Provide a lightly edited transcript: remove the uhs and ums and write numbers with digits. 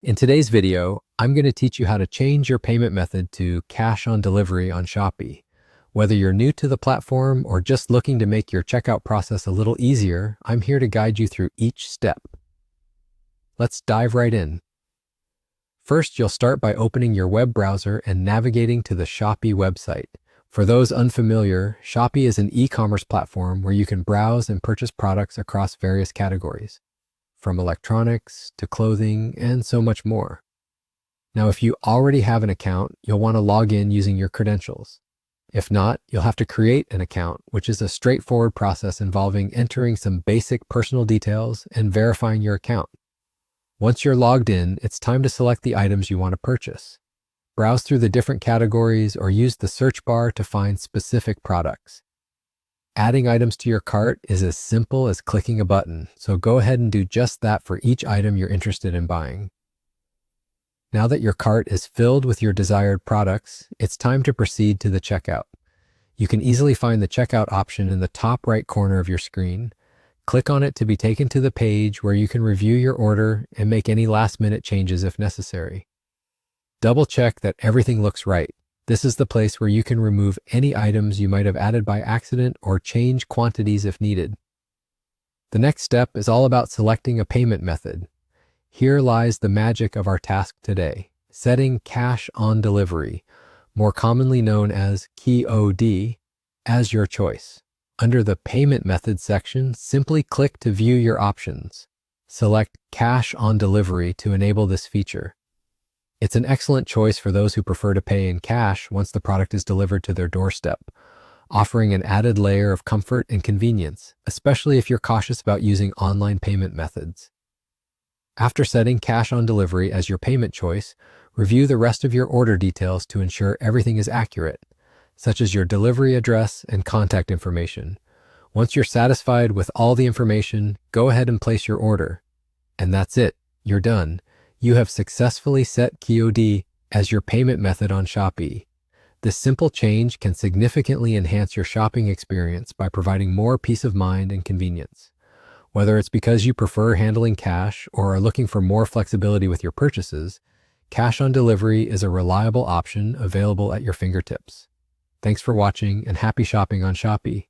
In today's video, I'm going to teach you how to change your payment method to cash on delivery on Shopee. Whether you're new to the platform or just looking to make your checkout process a little easier, I'm here to guide you through each step. Let's dive right in. First, you'll start by opening your web browser and navigating to the Shopee website. For those unfamiliar, Shopee is an e-commerce platform where you can browse and purchase products across various categories, from electronics to clothing and so much more. Now, if you already have an account, you'll want to log in using your credentials. If not, you'll have to create an account, which is a straightforward process involving entering some basic personal details and verifying your account. Once you're logged in, it's time to select the items you want to purchase. Browse through the different categories or use the search bar to find specific products. Adding items to your cart is as simple as clicking a button, so go ahead and do just that for each item you're interested in buying. Now that your cart is filled with your desired products, it's time to proceed to the checkout. You can easily find the checkout option in the top right corner of your screen. Click on it to be taken to the page where you can review your order and make any last-minute changes if necessary. Double check that everything looks right. This is the place where you can remove any items you might have added by accident or change quantities if needed. The next step is all about selecting a payment method. Here lies the magic of our task today, setting cash on delivery, more commonly known as KOD, as your choice. Under the Payment Method section, simply click to view your options. Select Cash on Delivery to enable this feature. It's an excellent choice for those who prefer to pay in cash once the product is delivered to their doorstep, offering an added layer of comfort and convenience, especially if you're cautious about using online payment methods. After setting Cash on Delivery as your payment choice, review the rest of your order details to ensure everything is accurate, such as your delivery address and contact information. Once you're satisfied with all the information, go ahead and place your order. And that's it, you're done. You have successfully set KOD as your payment method on Shopee. This simple change can significantly enhance your shopping experience by providing more peace of mind and convenience. Whether it's because you prefer handling cash or are looking for more flexibility with your purchases, cash on delivery is a reliable option available at your fingertips. Thanks for watching and happy shopping on Shopee.